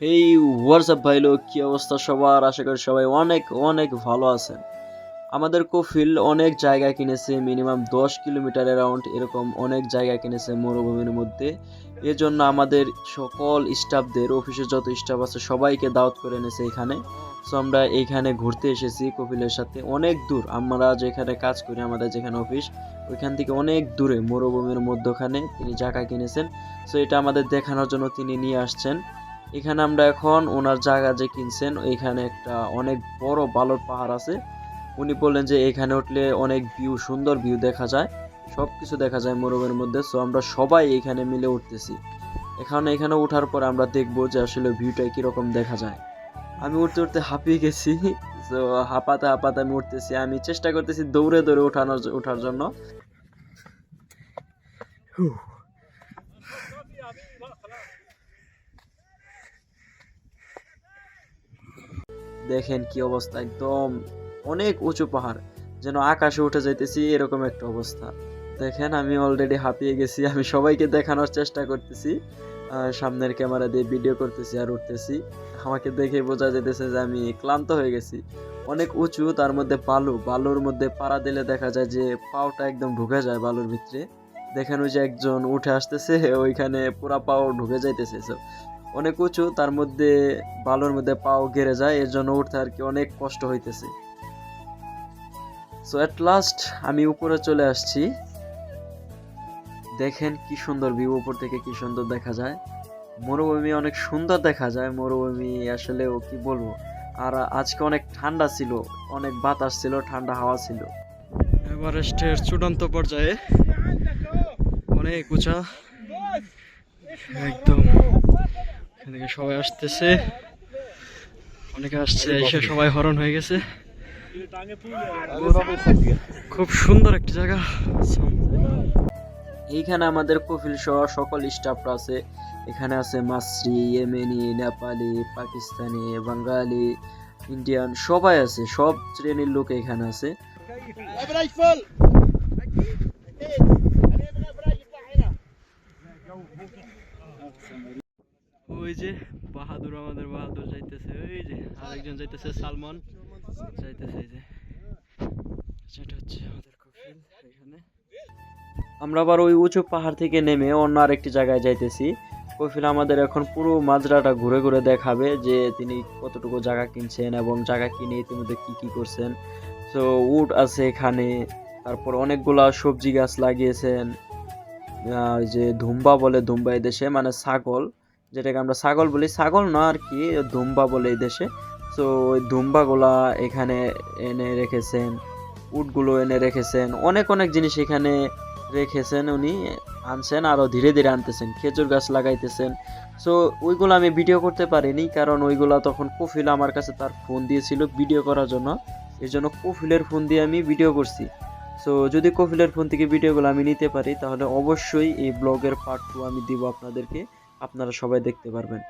এই হোয়াটসঅ্যাপ ভাই লোক, কি অবস্থা সবার? আশা করি সবাই অনেক অনেক ভালো আছেন। আমাদের কফিল অনেক জায়গা কিনেছে, মিনিমাম 10 কিলোমিটার অ্যারাউন্ড এরকম অনেক জায়গা কিনেছে মরুভূমির মধ্যে। এজন্য আমাদের সকল স্টাফদের, অফিসে যত স্টাফ আছে সবাইকে দাওয়াত করে এনেছে এখানে। সো আমরা এইখানে ঘুরতে এসেছি কফিলের সাথে। অনেক দূর আমরা যেখানে কাজ করি, আমাদের যেখানে অফিস, ওইখান থেকে অনেক দূরে মরুভূমির মধ্যখানে তিনি জায়গা কিনেছেন। সো এটা আমাদের দেখানোর জন্য তিনি নিয়ে আসছেন। এখানে আমরা এখন ওনার জায়গা যে কিনছেন, এখানে একটা অনেক বড় বালুর পাহাড় আছে। উনি বললেন যে এখানে উঠলে অনেক ভিউ, সুন্দর ভিউ দেখা যায়, সব কিছু দেখা যায় মরুভূমির মধ্যে। সো আমরা সবাই এখানে মিলে উঠতেছি। এখানে ওঠার পর আমরা দেখবো যে আসলে ভিউটা কিরকম দেখা যায়। আমি উঠতে উঠতে হাঁপিয়ে গেছি। তো হাঁপাতে হাঁপাতে আমি উঠতেছি, আমি চেষ্টা করতেছি দৌড়ে দৌড়ে ওঠার জন্য। দেখেন কি অবস্থা, একদম অনেক উঁচু পাহাড়, যেন আকাশে উঠে যাইতেছি এরকম একটা অবস্থা। দেখেন আমি অলরেডি হাঁপিয়ে গেছি। আমি সবাইকে দেখানোর চেষ্টা করতেছি, সামনের ক্যামেরা দিয়ে ভিডিও করতেছি আর উঠতেছি। আমাকে দেখে বোঝা যেতেছে যে আমি ক্লান্ত হয়ে গেছি। অনেক উঁচু, তার মধ্যে বালুর মধ্যে পাড়া দিলে দেখা যায় যে পাওটা একদম ঢুকে যায় বালুর ভিতরে। দেখেন ওই যে একজন উঠে আসতেছে, ওইখানে পুরা পাও ঢুকে যাইতেছে। অনেক উঁচু, তার মধ্যে বালুর মধ্যে পাও গেড়ে যায়, এর জন্য উঠতে আর কি অনেক কষ্ট হইতেছে। সো এট লাস্ট আমি উপরে চলে আসছি। দেখেন কি সুন্দর ভিউ, উপর থেকে কি সুন্দর দেখা যায় মরুভূমি, অনেক সুন্দর দেখা যায় মরুভূমি। আসলেও কি বলবো। আর আজকে অনেক ঠান্ডা ছিল, অনেক বাতাস ছিল, ঠান্ডা হাওয়া ছিল। এভারেস্টের চূড়ান্ত পর্যায়ে, অনেক উঁচা, একদম এদিকে সবাই আসতেছে, অনেকে আসছে, এসে সবাই হরণ হয়ে গেছে। খুব সুন্দর একটা জায়গা। এইখানে আমাদের কফিল সহ সকল স্টাফরা আছে। এখানে আছে মাসরি, ইয়েমেনি, নেপালি, পাকিস্তানি, বাঙালি, ইন্ডিয়ান, সবাই আছে, সব শ্রেণীর লোক এখানে আছে। ওই যে বাহাদুর, আমাদের বাহাদুর যাইতেছে, ওই যে আরেকজন যাইতেছে, সালমান যাইতেছে। এই যে সেটা হচ্ছে আমাদের কফিল। এখানে আমরা আবার ওই উঁচু পাহাড় থেকে নেমে অন্য আরেকটি জায়গায় যাইতেছি। কফিল আমাদের এখন পুরো মাজরাটা ঘুরে ঘুরে দেখাবে যে তিনি কতটুকু জায়গা কিনছেন এবং জায়গা কিনে ইতিমধ্যে কি কি করছেন। তো উট আছে এখানে, তারপর অনেকগুলা সবজি গাছ লাগিয়েছেন। ওই যে ধুম্বা বলে, ধুম্বা এই দেশে মানে ছাগল, যেটাকে আমরা ছাগল বলি, ছাগল না আর কি, ধুম্বা বলে এই দেশে। তো ওই ধুম্বাগুলা এখানে এনে রেখেছেন, উটগুলো এনে রেখেছেন, অনেক অনেক জিনিস এখানে রেখেছেন উনি, আনছেন, আরও ধীরে ধীরে আনতেছেন, খেজুর গাছ লাগাইতেছেন। সো ওইগুলো আমি ভিডিও করতে পারিনি, কারণ ওইগুলা তখন কফিল আমার কাছে তার ফোন দিয়েছিল ভিডিও করার জন্য। এই জন্য কফিলের ফোন দিয়ে আমি ভিডিও করছি। সো যদি কফিলের ফোন থেকে ভিডিওগুলো আমি নিতে পারি, তাহলে অবশ্যই এই ব্লগের পার্ট 2 আমি দিব আপনাদেরকে, আপনারা সবাই দেখতে পারবেন।